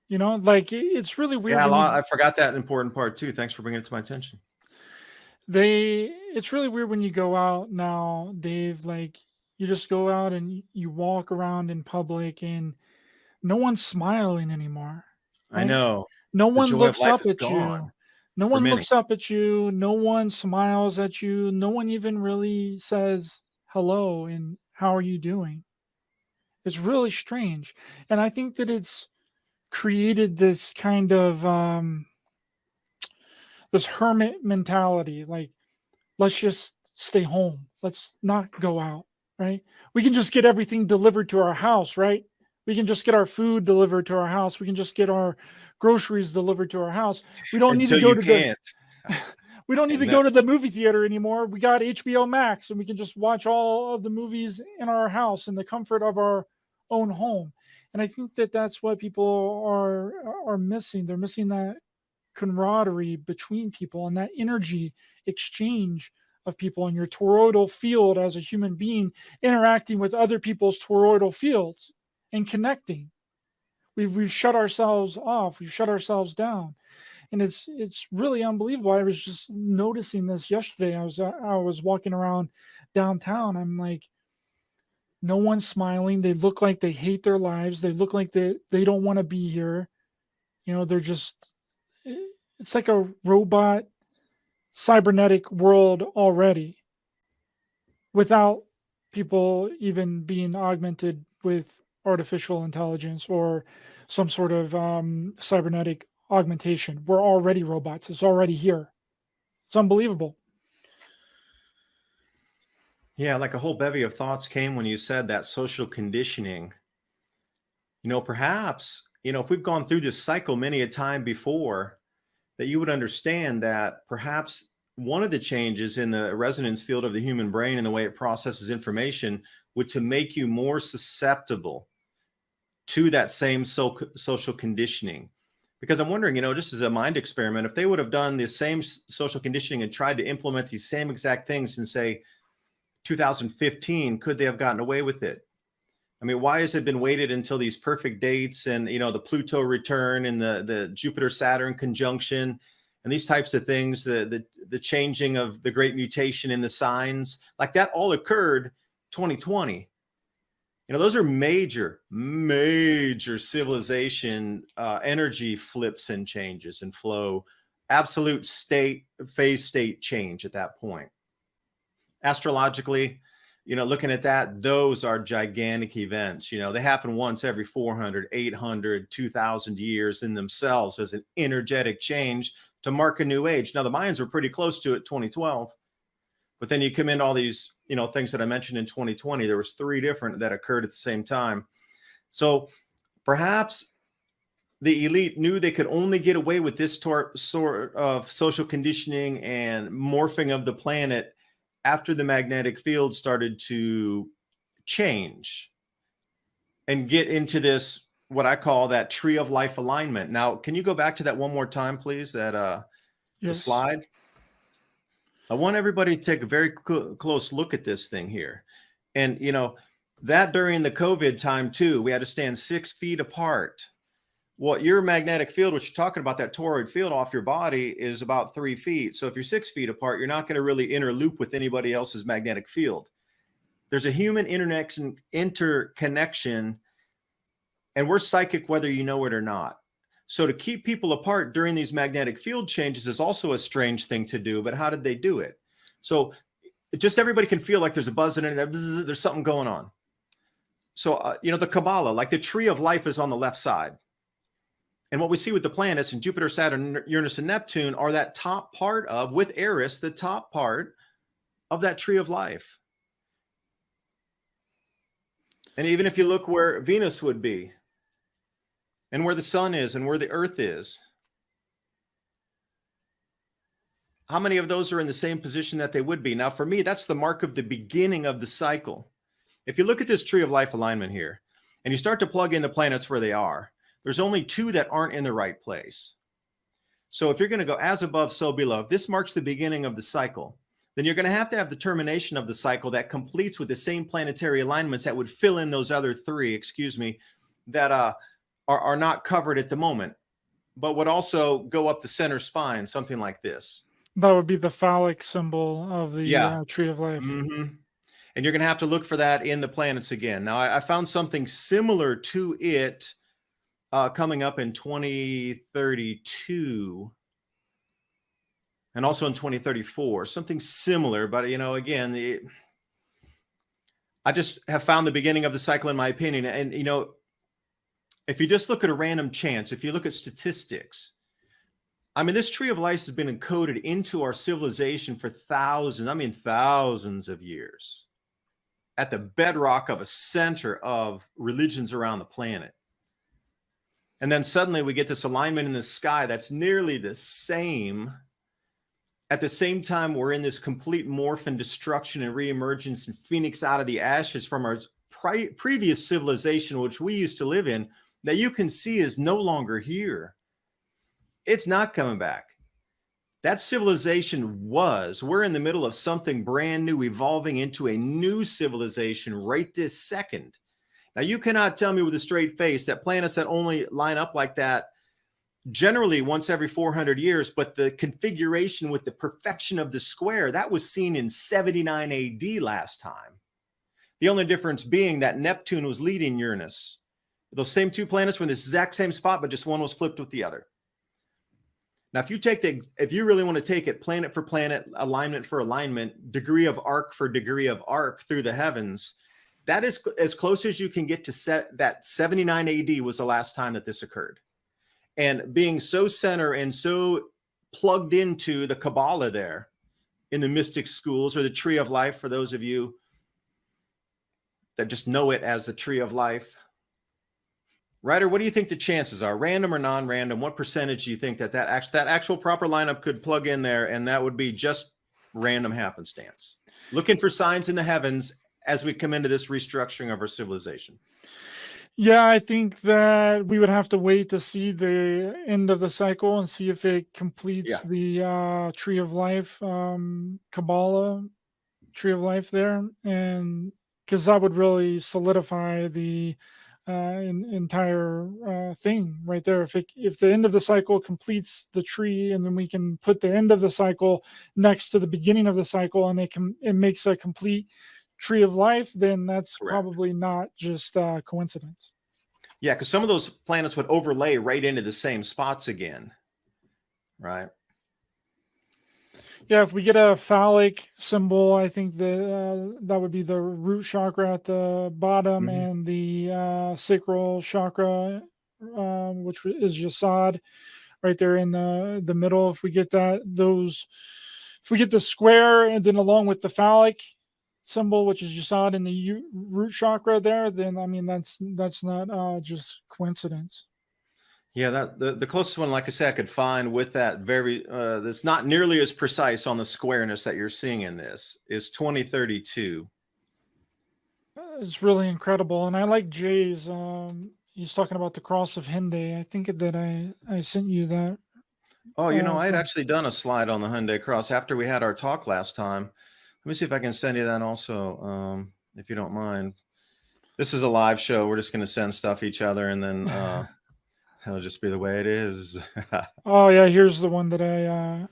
You know, like, it's really weird. Yeah, I forgot that important part too. Thanks for bringing it to my attention. It's really weird when you go out now, Dave. Like, you just go out and you walk around in public, and no one's smiling anymore. I Right? know. No The one joy of looks life up is at gone you. No for one many. looks up at you. No one smiles at you. No one even really says hello and how are you doing? It's really strange. And I think that it's created this kind of this hermit mentality. Like, let's just stay home. Let's not go out, right? We can just get everything delivered to our house, right? We can just get our food delivered to our house. We can just get our groceries delivered to our house. We don't need to Until go you to can't. we don't need to And go to the movie theater anymore. We got HBO Max, and we can just watch all of the movies in our house in the comfort of our own home. And I think that that's what people are missing. They're missing that camaraderie between people and that energy exchange of people, and your toroidal field as a human being interacting with other people's toroidal fields and connecting. We've shut ourselves off. We've shut ourselves down, and it's really unbelievable. I was just noticing this yesterday. I was walking around downtown. I'm like, no one's smiling. They look like they hate their lives. They look like they don't want to be here. You know, they're just, it's like a robot cybernetic world already, without people even being augmented with artificial intelligence or some sort of cybernetic augmentation. We're already robots. It's already here. It's unbelievable. yeah, like a whole bevy of thoughts came when you said that social conditioning. You know, perhaps, you know, if we've gone through this cycle many a time before, that you would understand that perhaps one of the changes in the resonance field of the human brain and the way it processes information would to make you more susceptible to that same social conditioning. Because I'm wondering, you know, just as a mind experiment, if they would have done the same social conditioning and tried to implement these same exact things in, say, 2015, could they have gotten away with it? I mean, why has it been waited until these perfect dates and, the Pluto return and the Jupiter Saturn conjunction and these types of things, the changing of the great mutation in the signs, like that all occurred 2020. Those are major civilization energy flips and changes and flow, absolute phase state change at that point. Astrologically, looking at that, those are gigantic events. They happen once every 400, 800, 2,000 years in themselves as an energetic change to mark a new age. Now, the Mayans were pretty close to it, 2012. But then you come in all these, things that I mentioned in 2020. There was 3 different that occurred at the same time. So perhaps the elite knew they could only get away with this sort of social conditioning and morphing of the planet after the magnetic field started to change and get into this, what I call that tree of life alignment. Now, can you go back to that one more time, please? The slide. I want everybody to take a very close look at this thing here. And, that during the COVID time too, we had to stand 6 feet apart. Well, your magnetic field, which you're talking about, that toroid field off your body, is about 3 feet. So if you're 6 feet apart, you're not going to really interloop with anybody else's magnetic field. There's a human interconnection, and we're psychic whether you know it or not. So to keep people apart during these magnetic field changes is also a strange thing to do, but how did they do it? So just everybody can feel like there's a buzz in it, there's something going on. So, the Kabbalah, like the tree of life is on the left side. And what we see with the planets and Jupiter, Saturn, Uranus, and Neptune are that top part of, with Eris, the top part of that tree of life. And even if you look where Venus would be, and where the sun is and where the earth is, how many of those are in the same position that they would be? Now, for me, that's the mark of the beginning of the cycle. If you look at this tree of life alignment here, and you start to plug in the planets where they are, there's only 2 that aren't in the right place. So if you're going to go as above, so below, if this marks the beginning of the cycle, then you're going to have the termination of the cycle that completes with the same planetary alignments that would fill in those other 3, that are not covered at the moment, but would also go up the center spine, something like this. That would be the phallic symbol of the tree of life. Mm-hmm. And you're going to have to look for that in the planets again. Now, I found something similar to it coming up in 2032 and also in 2034, something similar. But, again, I just have found the beginning of the cycle, in my opinion. And, if you just look at a random chance, if you look at statistics, I mean, this tree of life has been encoded into our civilization for thousands of years, at the bedrock of a center of religions around the planet. And then suddenly we get this alignment in the sky that's nearly the same. At the same time, we're in this complete morph and destruction and reemergence and phoenix out of the ashes from our previous civilization, which we used to live in, that you can see is no longer here. It's not coming back. That civilization we're in the middle of something brand new, evolving into a new civilization right this second. Now, you cannot tell me with a straight face that planets that only line up like that generally once every 400 years, but the configuration with the perfection of the square, that was seen in 79 AD last time. The only difference being that Neptune was leading Uranus. Those same 2 planets were in the exact same spot, but just one was flipped with the other. Now, if you really want to take it planet for planet, alignment for alignment, degree of arc for degree of arc through the heavens, that is as close as you can get to that 79 AD was the last time that this occurred. And being so center and so plugged into the Kabbalah there in the mystic schools, or the tree of life, for those of you that just know it as the tree of life. Ryder, what do you think the chances are? Random or non-random? What percentage do you think that actual proper lineup could plug in there, and that would be just random happenstance? Looking for signs in the heavens as we come into this restructuring of our civilization. Yeah, I think that we would have to wait to see the end of the cycle and see if it completes the tree of life, Kabbalah tree of life there. And because that would really solidify the entire thing right there. If the end of the cycle completes the tree, and then we can put the end of the cycle next to the beginning of the cycle, and it makes a complete tree of life, then that's Correct. probably not just coincidence. Yeah, because some of those planets would overlay right into the same spots again, right? Yeah, if we get a phallic symbol, I think that would be the root chakra at the bottom, Mhm. and the sacral chakra, which is Yasad, right there in the middle. If we get if we get the square, and then along with the phallic symbol, which is Yasad in the root chakra there, then I mean that's not just coincidence. Yeah, that the closest one, like I said, I could find with that that's not nearly as precise on the squareness that you're seeing in this is 2032. It's really incredible, and I like Jay's. He's talking about the cross of Henday. I think that I sent you that. Oh, I had From actually done a slide on the Hyundai Cross after we had our talk last time. Let me see if I can send you that also, if you don't mind. This is a live show. We're just going to send stuff each other, and then it'll just be the way it is. Oh yeah, here's the one that The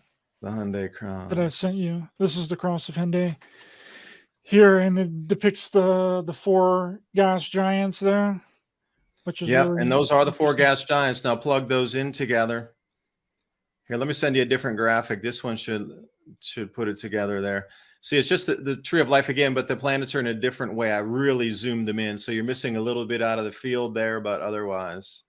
Hyundai I Cross. sent you. This is the cross of Henday here, and it depicts the four gas giants there, which is Yep, and really those are the four interesting. gas giants. Now plug those in together. Here, let me send you a different graphic. This one should put it together there. See, it's just the tree of life again, but the planets are in a different way. I really zoomed them in, so you're missing a little bit out of the field there, but otherwise.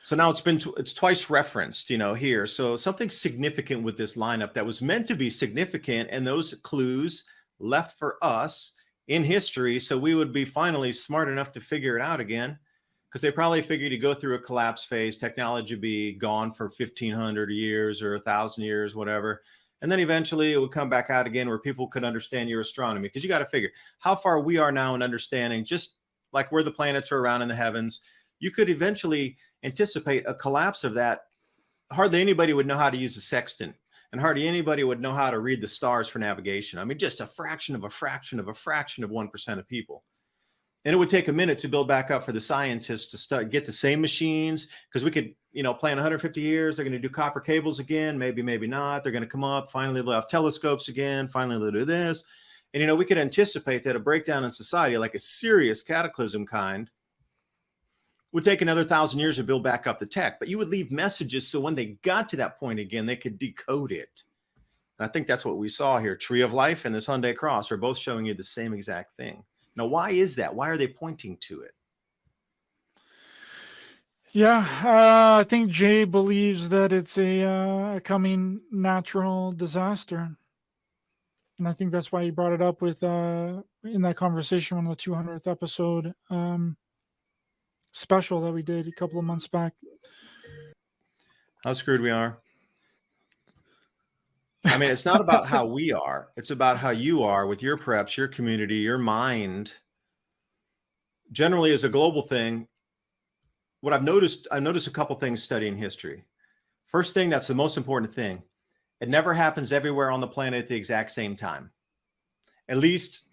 So now it's twice referenced, here. So something significant with this lineup that was meant to be significant, and those clues left for us in history, so we would be finally smart enough to figure it out again, because they probably figured you go through a collapse phase, technology would be gone for 1,500 years or 1,000 years, whatever. And then eventually it would come back out again where people could understand your astronomy, because you got to figure how far we are now in understanding just like where the planets are around in the heavens. You could eventually anticipate a collapse of that. Hardly anybody would know how to use a sextant, and hardly anybody would know how to read the stars for navigation. I mean, just a fraction of a fraction of a fraction of 1% of people. And it would take a minute to build back up for the scientists to get the same machines, because we could, plan 150 years. They're going to do copper cables again, maybe not. They're going to come up. Finally, they'll have telescopes again. Finally, they'll do this. And, we could anticipate that a breakdown in society, like a serious cataclysm kind, would take another 1,000 years to build back up the tech. But you would leave messages so when they got to that point again, they could decode it. And I think that's what we saw here. Tree of Life and this Hyundai Cross are both showing you the same exact thing. Now, why is that? Why are they pointing to it? Yeah, I think Jay believes that it's a coming natural disaster, and I think that's why he brought it up with in that conversation on the 200th episode special that we did a couple of months back. How screwed we are. I mean, it's not about how we are. It's about how you are with your preps, your community, your mind. Generally, as a global thing, what I've noticed a couple things studying history. First thing, that's the most important thing. It never happens everywhere on the planet at the exact same time. At least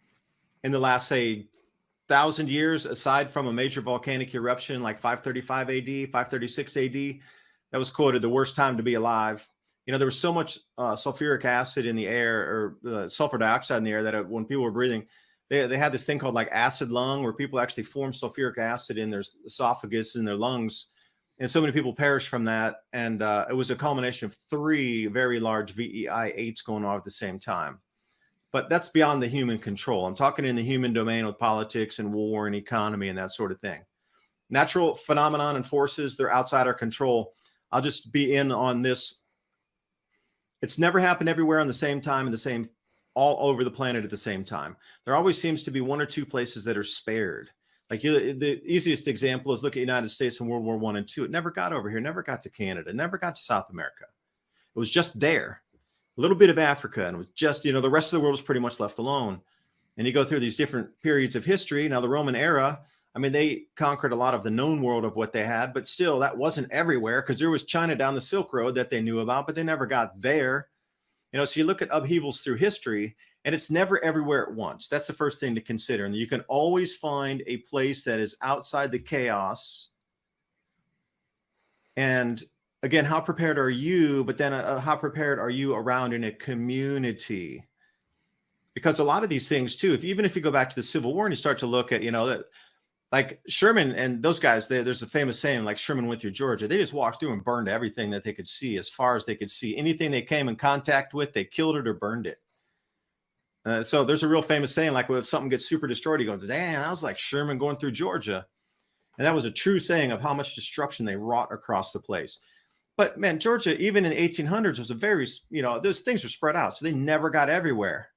in the last, say, 1,000 years, aside from a major volcanic eruption like 535 AD, 536 AD, that was quoted the worst time to be alive. There was so much sulfuric acid in the air, or sulfur dioxide in the air, that when people were breathing, they had this thing called like acid lung, where people actually formed sulfuric acid in their esophagus and their lungs. And so many people perished from that. And it was a culmination of 3 very large VEI8s going on at the same time. But that's beyond the human control. I'm talking in the human domain with politics and war and economy and that sort of thing. Natural phenomenon and forces, they're outside our control. I'll just be in on this. It's never happened everywhere on the same time and all over the planet at the same time. There always seems to be 1 or 2 places that are spared. Like the easiest example is look at the United States in World War I and II. It never got over here, never got to Canada, never got to South America. It was just there. A little bit of Africa, and it was just, the rest of the world was pretty much left alone. And you go through these different periods of history. Now, the Roman era, I mean, they conquered a lot of the known world of what they had, but still that wasn't everywhere, because there was China down the Silk Road that they knew about, but they never got there. So you look at upheavals through history, And it's never everywhere at once. That's the first thing to consider. And you can always find a place that is outside the chaos. And again, how prepared are you? But then how prepared are you around in a community? Because a lot of these things too, even if you go back to the Civil War and you start to look at, that like Sherman and those guys, there's a famous saying, like Sherman went through Georgia. They just walked through and burned everything that they could see as far as they could see. Anything they came in contact with, they killed it or burned it. So there's a real famous saying, like, well, if something gets super destroyed, you go, damn, that was like Sherman going through Georgia. And that was a true saying of how much destruction they wrought across the place. But man, Georgia, even in the 1800s, was a very, those things were spread out. So they never got everywhere.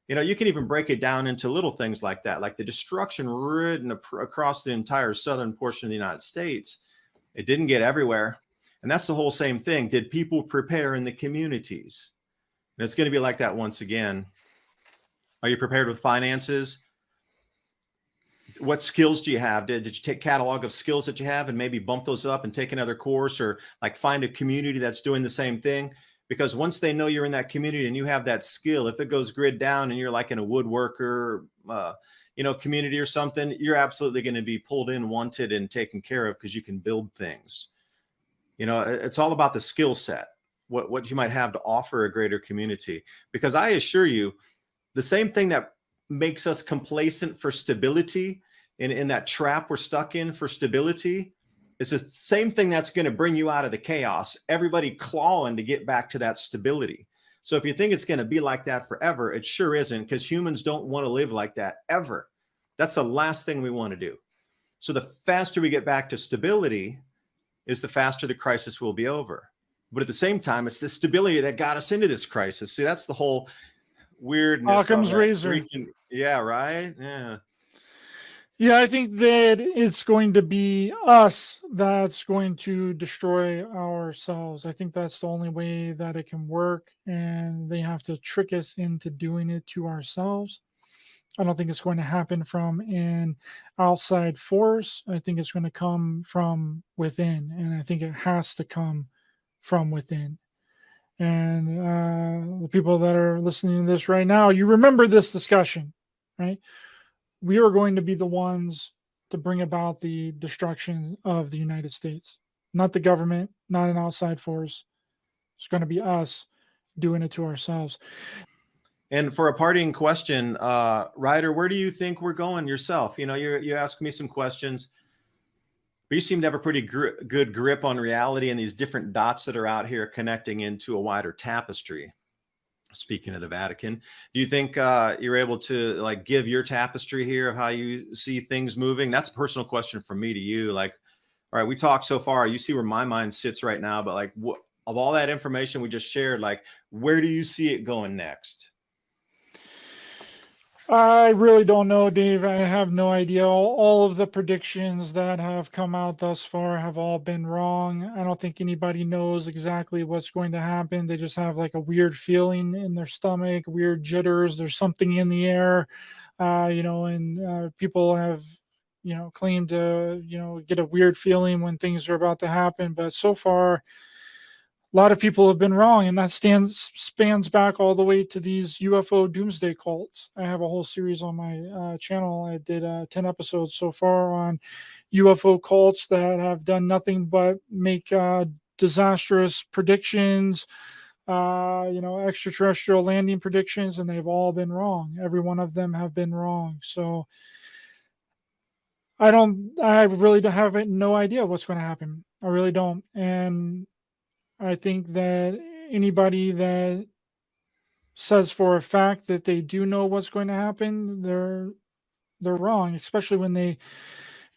You can even break it down into little things like that, like the destruction ridden across the entire southern portion of the United States. It didn't get everywhere. And that's the whole same thing. Did people prepare in the communities? And it's going to be like that once again. Are you prepared with finances? What skills do you have? Did you take catalog of skills that you have and maybe bump those up and take another course, or like find a community that's doing the same thing? Because once they know you're in that community and you have that skill, if it goes grid down and you're like in a woodworker, community or something, you're absolutely going to be pulled in, wanted, and taken care of because you can build things. It's all about the skill set, what you might have to offer a greater community. Because I assure you, the same thing that makes us complacent for stability, in that trap we're stuck in for stability, is the same thing that's going to bring you out of the chaos. Everybody clawing to get back to that stability. So if you think it's going to be like that forever, it sure isn't, because humans don't want to live like that ever. That's the last thing we want to do. So the faster we get back to stability is the faster the crisis will be over. But at the same time, it's the stability that got us into this crisis. See, that's the whole weirdness. Occam's razor. Yeah, right? Yeah, I think that it's going to be us that's going to destroy ourselves. I think that's the only way that it can work, and they have to trick us into doing it to ourselves. I don't think it's going to happen from an outside force. I think it's going to come from within, and I think it has to come from within. And the people that are listening to this right now, you remember this discussion, right? We are going to be the ones to bring about the destruction of the United States, not the government, not an outside force. It's going to be us doing it to ourselves. And for a parting question, Ryder, where do you think we're going yourself? You ask me some questions, but you seem to have a pretty good grip on reality and these different dots that are out here connecting into a wider tapestry. Speaking of the Vatican, do you think you're able to give your tapestry here of how you see things moving? That's a personal question from me to you. All right, we talked so far. You see where my mind sits right now, but of all that information we just shared, where do you see it going next? I really don't know, Dave. I have no idea. All of the predictions that have come out thus far have all been wrong. I don't think anybody knows exactly what's going to happen. They just have a weird feeling in their stomach, weird jitters. There's something in the air, and people have, claimed to, get a weird feeling when things are about to happen. But so far, a lot of people have been wrong, and that spans back all the way to these UFO doomsday cults. I have a whole series on my channel. I did 10 episodes so far on UFO cults that have done nothing but make disastrous predictions, extraterrestrial landing predictions, and they've all been wrong. Every one of them have been wrong. So I really don't have no idea what's going to happen. I really don't. And I think that anybody that says for a fact that they do know what's going to happen, they're wrong, especially when they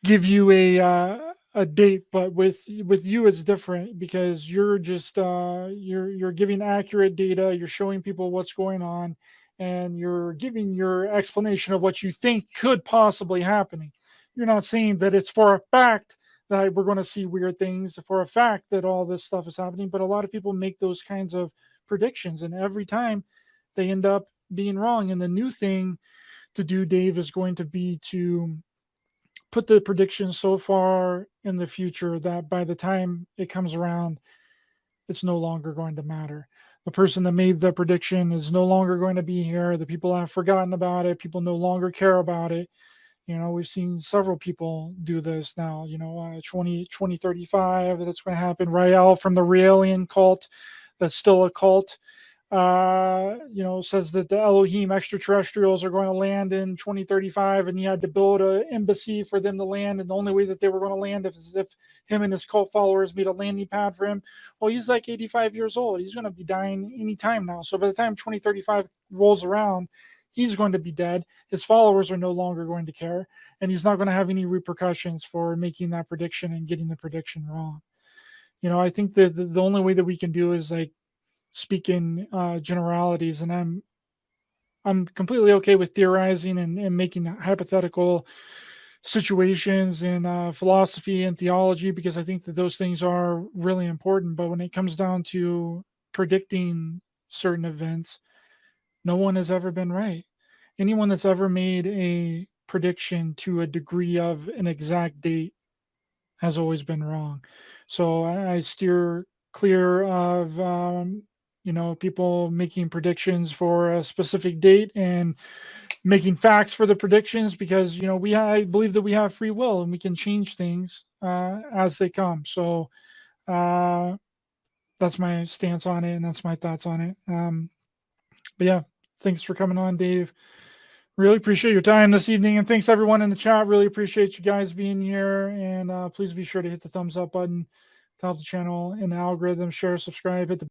give you a date. But with you, it's different, because you're just you're giving accurate data. You're showing people what's going on, and you're giving your explanation of what you think could possibly happening. You're not saying that it's for a fact that we're going to see weird things, for a fact that all this stuff is happening. But a lot of people make those kinds of predictions, and every time they end up being wrong. And the new thing to do, Dave, is going to be to put the predictions so far in the future that by the time it comes around, it's no longer going to matter. the person that made the prediction is no longer going to be here. The people have forgotten about it. People no longer care about it. You know, we've seen several people do this now, 2035, that's going to happen. Rael from the Raelian cult, that's still a cult, says that the Elohim extraterrestrials are going to land in 2035, and he had to build an embassy for them to land. And the only way that they were going to land is if him and his cult followers made a landing pad for him. Well, he's like 85 years old. He's going to be dying any time now. So by the time 2035 rolls around, he's going to be dead. His followers are no longer going to care, and he's not going to have any repercussions for making that prediction and getting the prediction wrong. I think that the only way that we can do is like speak in generalities, and I'm completely okay with theorizing and making hypothetical situations in philosophy and theology, because I think that those things are really important. But when it comes down to predicting certain events, no one has ever been right. Anyone that's ever made a prediction to a degree of an exact date has always been wrong. So I steer clear of people making predictions for a specific date and making facts for the predictions, because I believe that we have free will and we can change things as they come. So that's my stance on it, and that's my thoughts on it. But yeah, thanks for coming on, Dave. Really appreciate your time this evening, and thanks everyone in the chat. Really appreciate you guys being here, and please be sure to hit the thumbs up button to help the channel and the algorithm. Share, subscribe, hit the